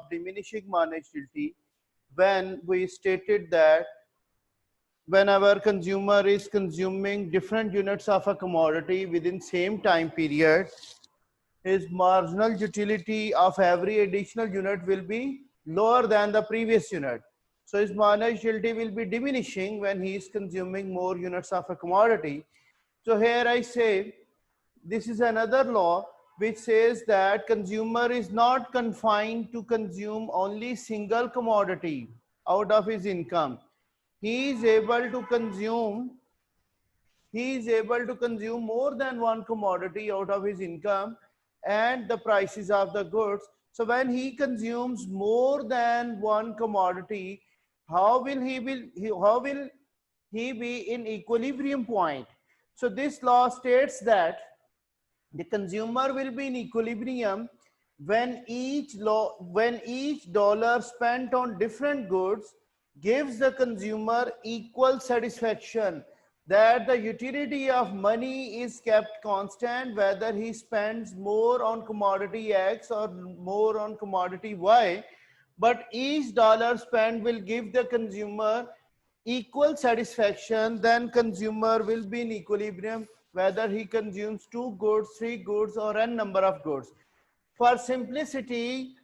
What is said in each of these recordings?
diminishing mana utility when we stated that when our consumer is consuming different units of a commodity within same time period, his marginal utility of every additional unit will be lower than the previous unit. So his marginal utility will be diminishing when he is consuming more units of a commodity. So here I say, this is another law which says that consumer is not confined to consume only single commodity out of his income. He is able to consume more than one commodity out of his income and the prices of the goods. So when he consumes more than one commodity, how will he be in equilibrium point? So this law states that the consumer will be in equilibrium when each dollar spent on different goods gives the consumer equal satisfaction, that the utility of money is kept constant whether he spends more on commodity X or more on commodity Y, but each dollar spent will give the consumer equal satisfaction. Then consumer will be in equilibrium whether he consumes 2 goods, 3 goods, or n number of goods. For simplicity,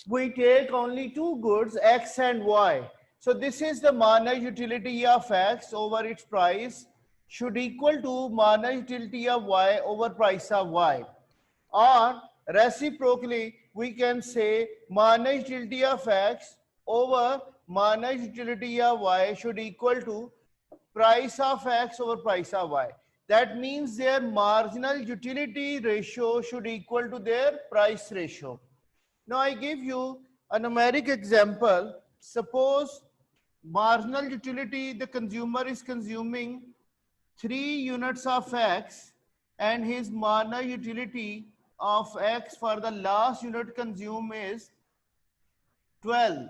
we take only 2 goods, X and Y. So this is the mana utility of X over its price should equal to mana utility of Y over price of Y. Or reciprocally, we can say mana utility of X over mana utility of Y should equal to price of X over price of Y. That means their marginal utility ratio should equal to their price ratio. Now I give you a numeric example. Suppose marginal utility, the consumer is consuming 3 units of X and his mana utility of X for the last unit consumed is 12.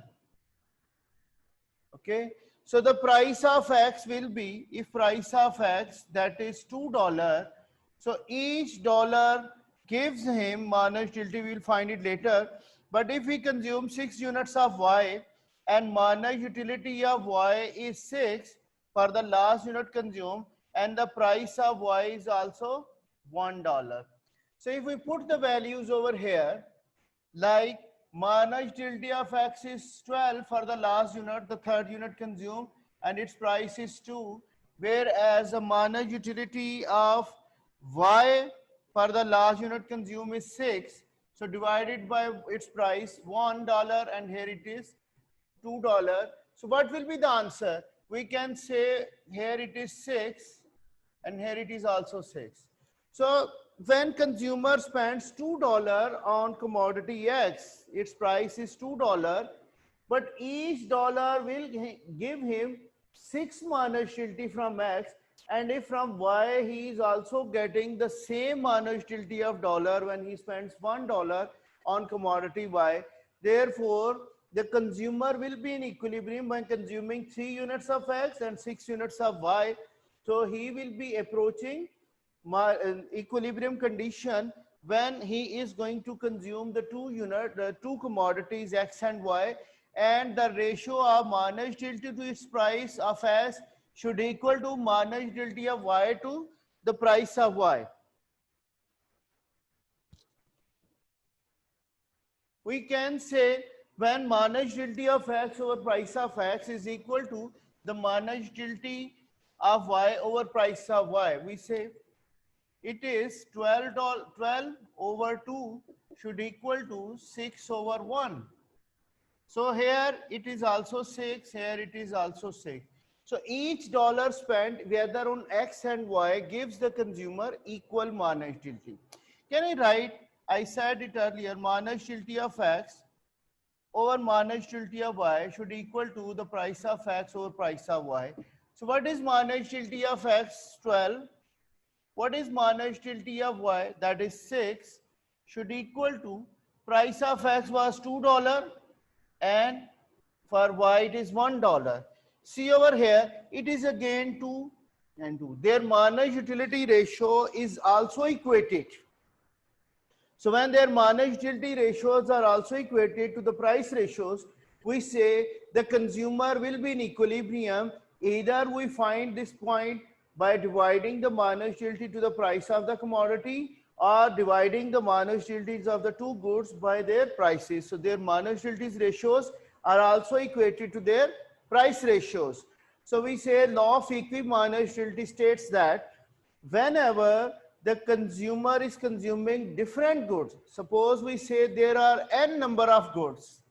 Okay, so the price of X will be, if price of X that is $2, so each dollar gives him mana utility, we will find it later. But if we consume 6 units of Y and mana utility of Y is 6 for the last unit consumed and the price of Y is also $1. So if we put the values over here, like mana utility of X is 12 for the last unit, the third unit consumed, and its price is 2, whereas the mana utility of Y for the last unit consumed is 6. So divided by its price, $1, and here it is $2. So what will be the answer? We can say here it is 6 and here it is also 6. So when consumer spends $2 on commodity X, its price is $2, but each dollar will give him 6 mana utility from X, and if from Y he is also getting the same mana utility of dollar when he spends $1 on commodity Y. Therefore, the consumer will be in equilibrium when consuming 3 units of X and 6 units of Y. So he will be approaching equilibrium condition when he is going to consume the two commodities X and Y, and the ratio of mana utility to its price of X should equal to mana utility of Y to the price of Y. We can say when mana utility of X over price of X is equal to the mana utility of Y over price of Y, we say it is 12 over 2 should equal to 6 over 1. So here it is also 6, here it is also 6. So each dollar spent whether on X and Y gives the consumer equal mana utility. Can I write, I said it earlier, mana utility of X over mana utility of Y should equal to the price of X over price of Y. So what is mana utility of X? 12. What is mana utility of Y? That is 6 should equal to price of X was $2 and for Y it is $1. See over here, it is again 2 and 2. Their mana utility ratio is also equated. So when their marginal utility ratios are also equated to the price ratios, we say the consumer will be in equilibrium. Either we find this point by dividing the marginal utility to the price of the commodity, or dividing the marginal utilities of the two goods by their prices. So their marginal utilities ratios are also equated to their price ratios. So we say law of equimarginal utility states that whenever the consumer is consuming different goods, suppose we say there are n number of goods,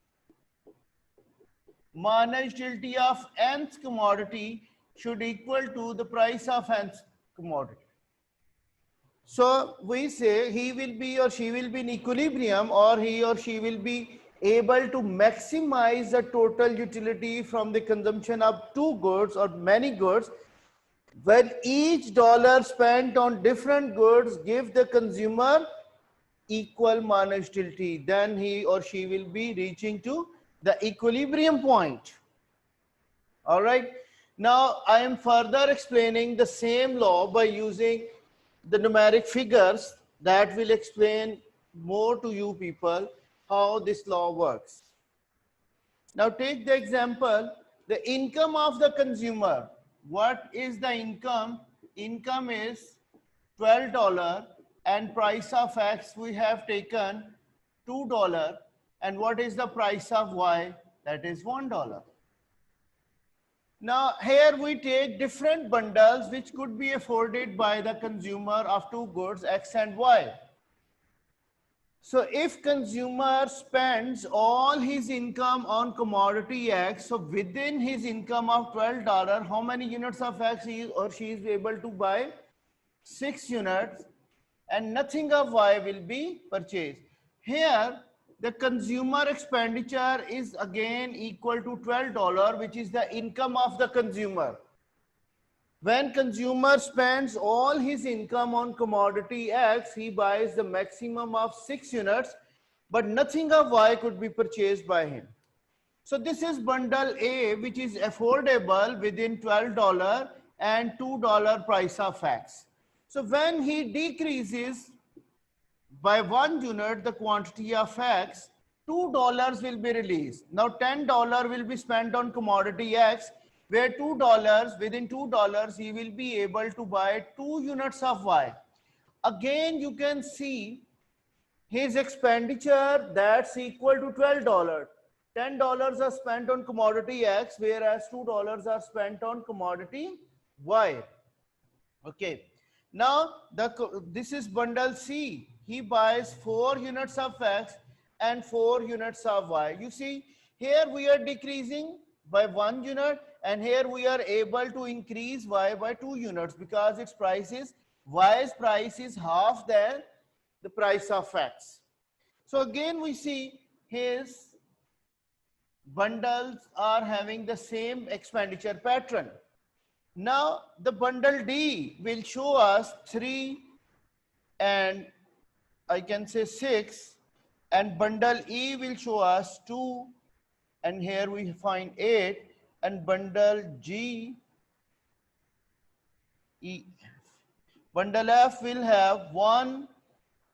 marginal utility of nth commodity should equal to the price of nth commodity. So we say he will be or she will be in equilibrium, or he or she will be able to maximize the total utility from the consumption of two goods or many goods when each dollar spent on different goods give the consumer equal marginal utility. Then he or she will be reaching to the equilibrium point. All right. Now I am further explaining the same law by using the numeric figures that will explain more to you people how this law works. Now take the example, the income of the consumer. What is the income? Income is $12 and price of X we have taken $2, and what is the price of Y? That is $1. Now here we take different bundles which could be afforded by the consumer of two goods X and Y. So if consumer spends all his income on commodity X, so within his income of $12, how many units of X he or she is able to buy? 6 units, and nothing of Y will be purchased. Here the consumer expenditure is again equal to $12, which is the income of the consumer. When consumer spends all his income on commodity X, he buys the maximum of 6 units, but nothing of Y could be purchased by him. So this is bundle A, which is affordable within $12 and $2 price of X. So when he decreases by 1 unit the quantity of X, $2 will be released. Now $10 will be spent on commodity X, where $2, within $2 he will be able to buy 2 units of Y. Again you can see his expenditure that's equal to $12. $10 are spent on commodity X, whereas $2 are spent on commodity Y. Okay. Now this is bundle C. He buys 4 units of X and 4 units of Y. You see, here we are decreasing by 1 unit, and here we are able to increase Y by 2 units because its price is, Y's price is half than the price of X. So again we see his bundles are having the same expenditure pattern. Now the bundle D will show us 3 and I can say 6, and bundle E will show us 2, and here we find 8, and bundle G, E, bundle F will have 1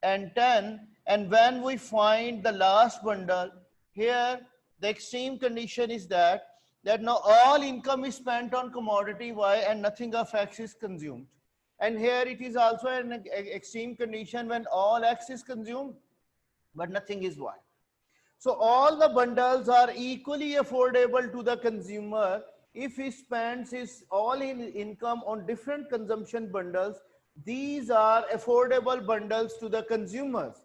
and 10, and when we find the last bundle, here the extreme condition is that now all income is spent on commodity Y and nothing of X is consumed. And here it is also an extreme condition when all X is consumed, but nothing is Y. So all the bundles are equally affordable to the consumer if he spends his all income on different consumption bundles. These are affordable bundles to the consumers.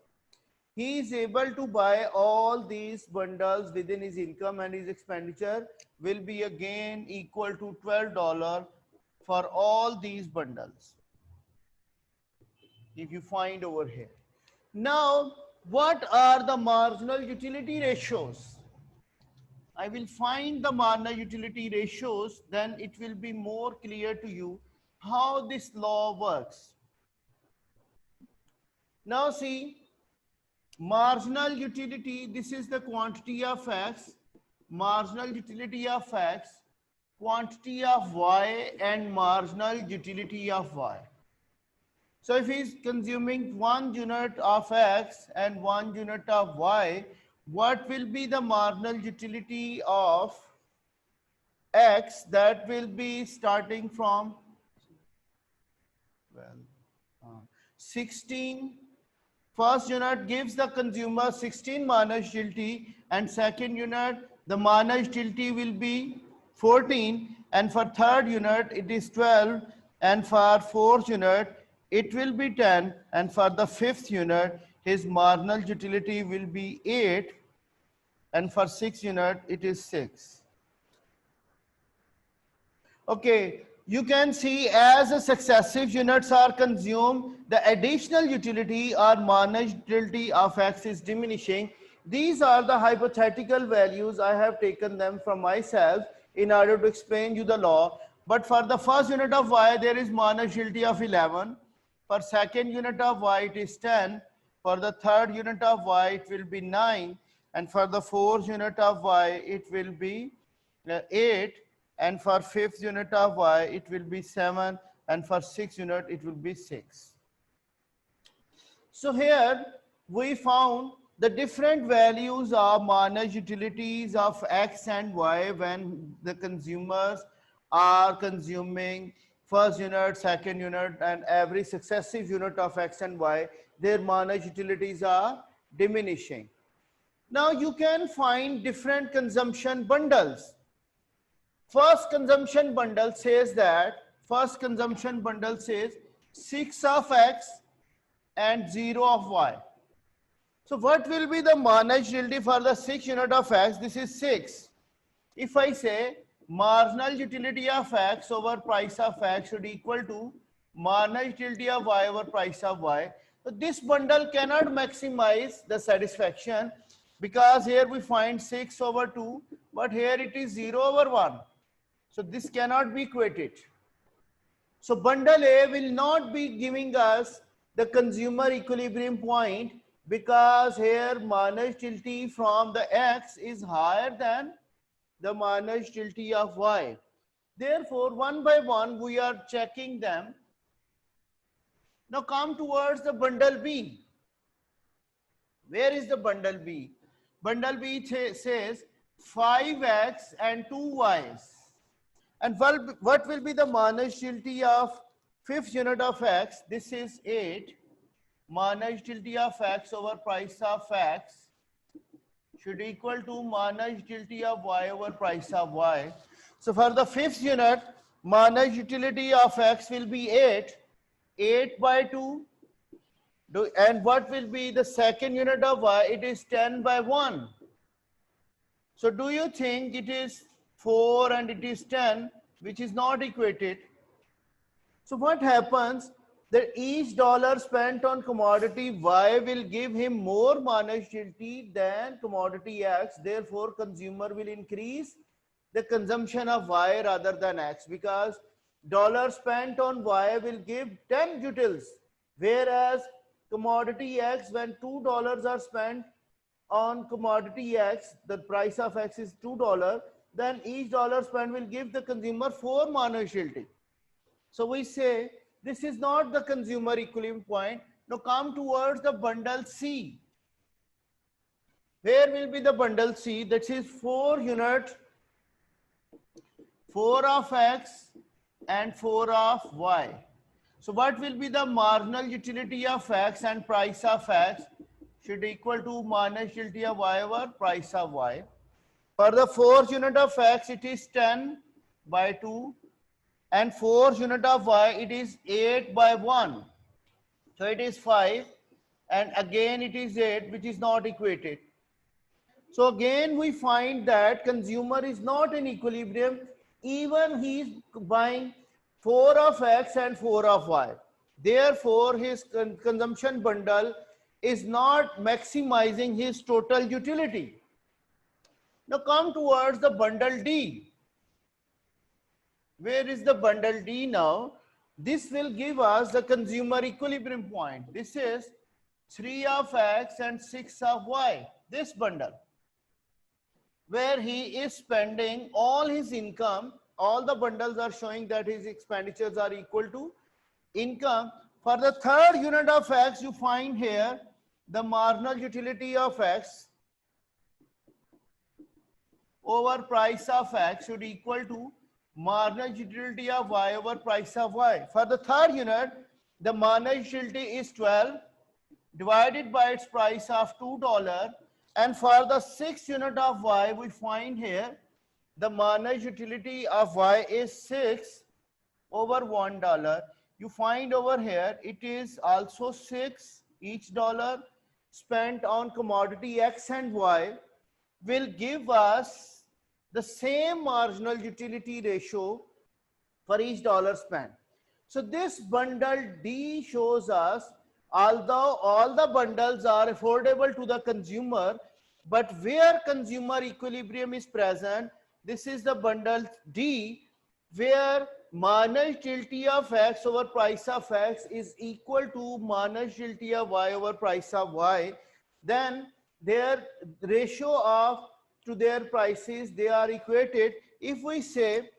He is able to buy all these bundles within his income, and his expenditure will be again equal to $12 for all these bundles. If you find over here. Now, what are the marginal utility ratios? I will find the marginal utility ratios, then it will be more clear to you how this law works. Now see, marginal utility, this is the quantity of X, marginal utility of X, quantity of Y, and marginal utility of Y. So if he's consuming 1 unit of X and 1 unit of Y, what will be the marginal utility of X? That will be starting from, well, 16. First unit gives the consumer 16 minus utility, and second unit the minus utility will be 14, and for third unit it is 12, and for fourth unit it will be 10, and for the fifth unit his marginal utility will be 8, and for sixth unit it is 6. Okay, you can see as the successive units are consumed, the additional utility or minus utility of X is diminishing. These are the hypothetical values. I have taken them from myself in order to explain you the law. But for the first unit of Y, there is minus utility of 11. For second unit of Y, it is 10. For the third unit of Y, it will be 9. And for the fourth unit of Y, it will be 8. And for fifth unit of Y, it will be 7, and for sixth unit, it will be 6. So here we found the different values of minus utilities of X and Y when the consumers are consuming first unit, second unit, and every successive unit of X and Y, their minus utilities are diminishing. Now you can find different consumption bundles. First consumption bundle says 6 of X and 0 of Y. So what will be the minus utility for the 6th unit of X? This is 6. If I say marginal utility of X over price of X should equal to minus utility of Y over price of Y. So this bundle cannot maximize the satisfaction because here we find 6 over 2, but here it is 0 over 1. So this cannot be equated. So bundle A will not be giving us the consumer equilibrium point because here minus utility from the X is higher than the minus utility of Y. Therefore, one by one we are checking them. Now come towards the bundle B. Where is the bundle B? Bundle B says 5X and 2Ys. And what will be the minus utility of fifth unit of X? This is 8. Minus utility of X over price of X should equal to minus utility of Y over price of Y. So for the fifth unit, minus utility of X will be 8. 8 by 2. And what will be the second unit of Y? It is 10 by 1. So do you think it is 4 and it is 10, which is not equated? So what happens? That each dollar spent on commodity Y will give him more minus utility than commodity X. Therefore, consumer will increase the consumption of Y rather than X because dollar spent on Y will give 10 joules, whereas commodity X, when $2 are spent on commodity X, the price of X is $2, then each dollar spent will give the consumer 4 minus utility. So we say this is not the consumer equilibrium point. Now come towards the bundle C. Where will be the bundle C? That is 4 unit, 4 of X and 4 of Y. So what will be the marginal utility of X and price of X should equal to minus utility of Y over price of Y. For the fourth unit of X, it is 10 by 2. And fourth unit of Y, it is 8 by 1. So it is 5. And again it is 8, which is not equated. So again we find that consumer is not in equilibrium. Even he is buying 4 of X and 4 of Y. Therefore, his consumption bundle is not maximizing his total utility. Now come towards the bundle D. Where is the bundle D now? This will give us the consumer equilibrium point. This is 3 of X and 6 of Y. This bundle, where he is spending all his income. All the bundles are showing that his expenditures are equal to income. For the third unit of X, you find here the marginal utility of X over price of X should equal to marginal utility of Y over price of Y. For the third unit, the marginal utility is 12 divided by its price of $2. And for the sixth unit of Y, we find here the marginal utility of Y is 6 over $1. You find over here it is also 6. Each dollar spent on commodity X and Y will give us the same marginal utility ratio for each dollar spent. So this bundle D shows us, although all the bundles are affordable to the consumer, but where consumer equilibrium is present, this is the bundle D, where marginal utility of X over price of X is equal to marginal utility of Y over price of Y. Then their ratio of to their prices, they are equated. If we say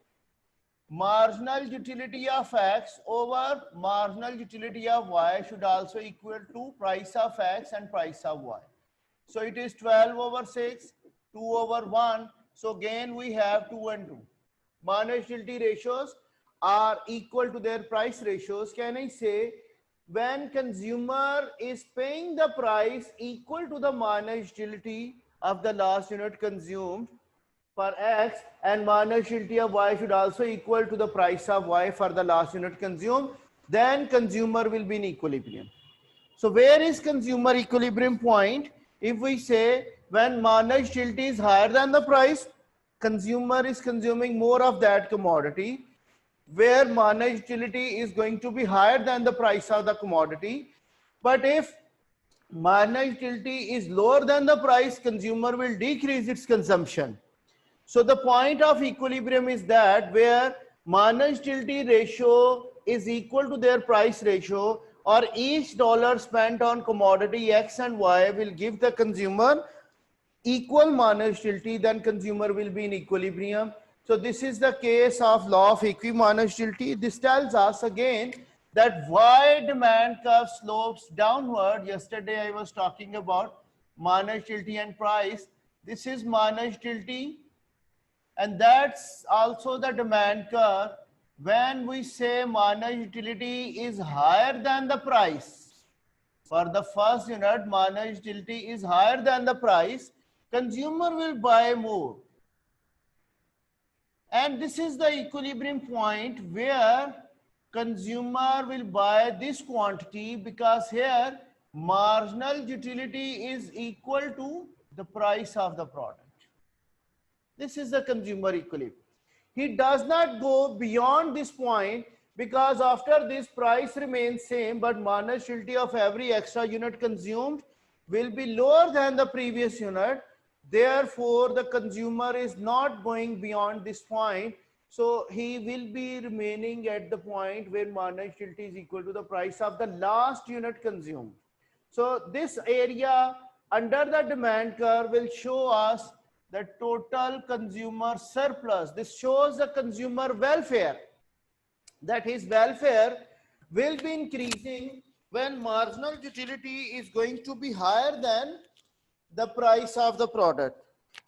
marginal utility of X over marginal utility of Y should also equal to price of X and price of Y. So it is 12 over 6, 2 over 1. So again we have 2 and 2. Marginal utility ratios are equal to their price ratios. Can I say when consumer is paying the price equal to the marginal utility of the last unit consumed for X, and marginal utility of Y should also equal to the price of Y for the last unit consumed, then consumer will be in equilibrium. So where is consumer equilibrium point? If we say when marginal utility is higher than the price, consumer is consuming more of that commodity, where marginal utility is going to be higher than the price of the commodity. But if marginal utility is lower than the price, consumer will decrease its consumption. So the point of equilibrium is that where marginal utility ratio is equal to their price ratio, or each dollar spent on commodity X and Y will give the consumer equal marginal utility, then consumer will be in equilibrium. So this is the case of law of equimarginal utility. This tells us again that why demand curve slopes downward. Yesterday I was talking about marginal utility and price. This is marginal utility, and that's also the demand curve. When we say marginal utility is higher than the price, for the first unit marginal utility is higher than the price, consumer will buy more. And this is the equilibrium point where consumer will buy this quantity, because here marginal utility is equal to the price of the product. This is the consumer equilibrium. He does not go beyond this point, because after this price remains same, but marginal utility of every extra unit consumed will be lower than the previous unit. Therefore, the consumer is not going beyond this point. So he will be remaining at the point where marginal utility is equal to the price of the last unit consumed. So this area under the demand curve will show us the total consumer surplus. This shows the consumer welfare, that his welfare will be increasing when marginal utility is going to be higher than the price of the product.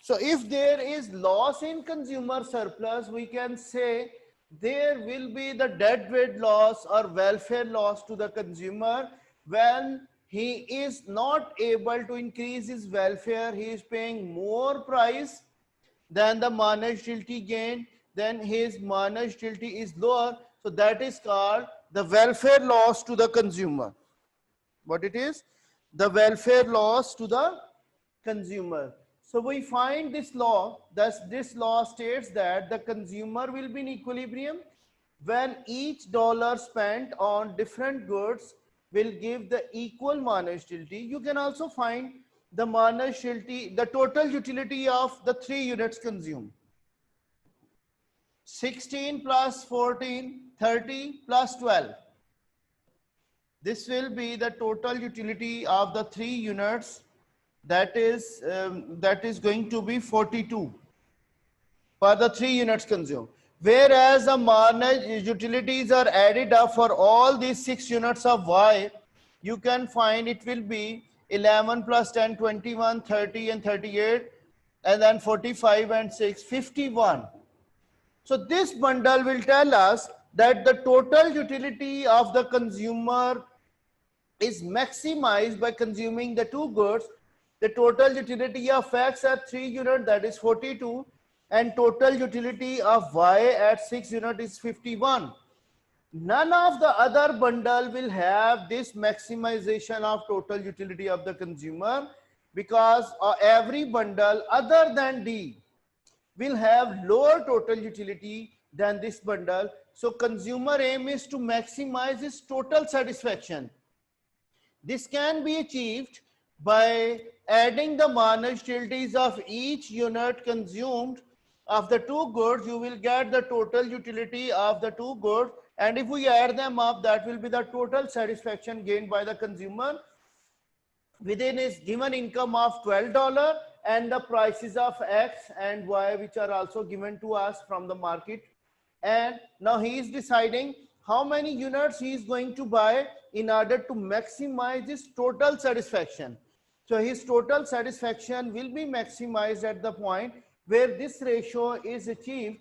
So if there is loss in consumer surplus, we can say there will be the deadweight loss or welfare loss to the consumer. When he is not able to increase his welfare, he is paying more price than the marginal utility gain, then his marginal utility is lower. So that is called the welfare loss to the consumer. What it is? The welfare loss to the consumer. So we find this law, thus this law states that the consumer will be in equilibrium when each dollar spent on different goods will give the equal marginal utility. You can also find the marginal utility, the total utility of the 3 units consumed. 16 plus 14, 30 plus 12. This will be the total utility of the 3 units. That is going to be 42 for the 3 units consumed. Whereas the managed utilities are added up for all these 6 units of Y, you can find it will be 11 plus 10, 21, 30 and 38, and then 45 and 6, 51. So this bundle will tell us that the total utility of the consumer is maximized by consuming the two goods. The total utility of X at 3 unit, that is 42, and total utility of Y at 6 unit is 51. None of the other bundle will have this maximization of total utility of the consumer, because every bundle other than D will have lower total utility than this bundle. So consumer aim is to maximize its total satisfaction. This can be achieved by adding the managed utilities of each unit consumed of the two goods. You will get the total utility of the two goods, and if we add them up, that will be the total satisfaction gained by the consumer within his given income of $12 and the prices of X and Y, which are also given to us from the market. And now he is deciding how many units he is going to buy in order to maximize his total satisfaction. So his total satisfaction will be maximized at the point where this ratio is achieved,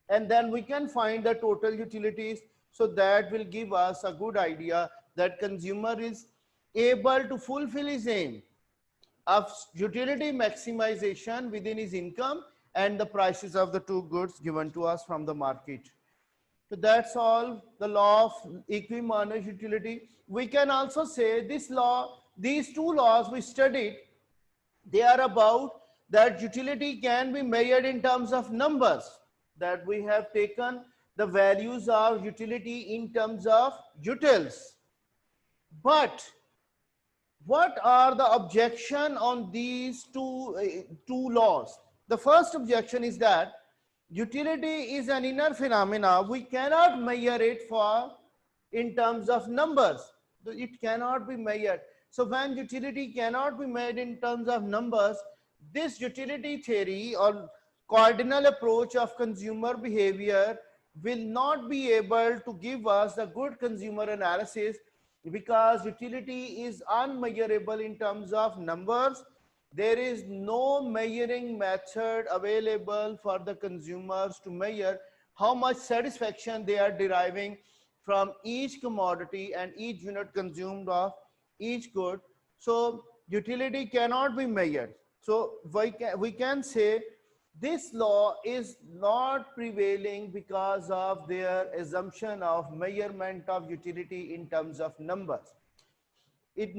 and then we can find the total utilities. So that will give us a good idea that consumer is able to fulfill his aim of utility maximization within his income and the prices of the two goods given to us from the market. So that's all the law of equimanaged utility. We can also say this law, these two laws we studied, they are about that utility can be measured in terms of numbers, that we have taken the values of utility in terms of utils. But what are the objection on these two laws? The first objection is that utility is an inner phenomena. We cannot measure it in terms of numbers. It cannot be measured. So when utility cannot be measured in terms of numbers, this utility theory or cardinal approach of consumer behavior will not be able to give us a good consumer analysis, because utility is unmeasurable in terms of numbers. There is no measuring method available for the consumers to measure how much satisfaction they are deriving from each commodity and each unit consumed of each good. So utility cannot be measured. So we can say this law is not prevailing because of their assumption of measurement of utility in terms of numbers. It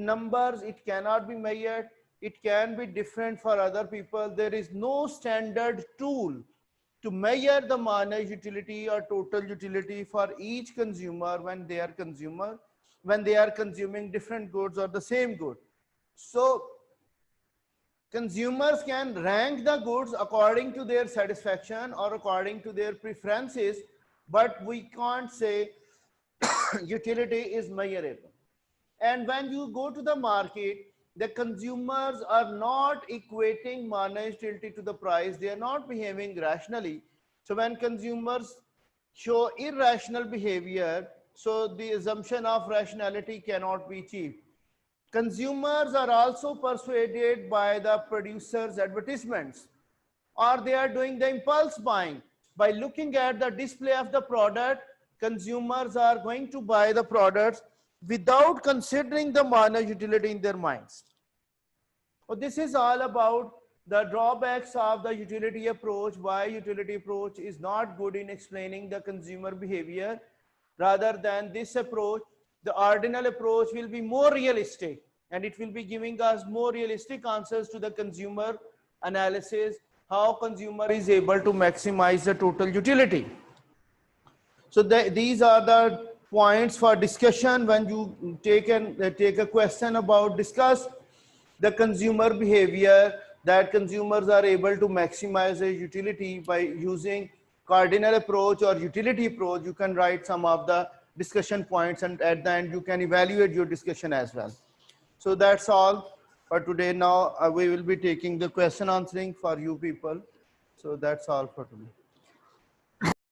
cannot be measured. It can be different for other people. There is no standard tool to measure the managed utility or total utility for each consumer when they are consuming different goods or the same good. So consumers can rank the goods according to their satisfaction or according to their preferences, but we can't say utility is measurable. And when you go to the market, the consumers are not equating managed utility to the price. They are not behaving rationally. So when consumers show irrational behavior, so the assumption of rationality cannot be achieved. Consumers are also persuaded by the producers' advertisements, or they are doing the impulse buying. By looking at the display of the product, consumers are going to buy the products without considering the managed utility in their minds. So this is all about the drawbacks of the utility approach, why utility approach is not good in explaining the consumer behavior. Rather than this approach, the ordinal approach will be more realistic, and it will be giving us more realistic answers to the consumer analysis, how consumer is able to maximize the total utility. So these are the points for discussion when you take a question about discuss the consumer behavior, that consumers are able to maximize their utility by using cardinal approach or utility approach. You can write some of the discussion points, and at the end you can evaluate your discussion as well. So that's all for today. Now we will be taking the question answering for you people. So that's all for today.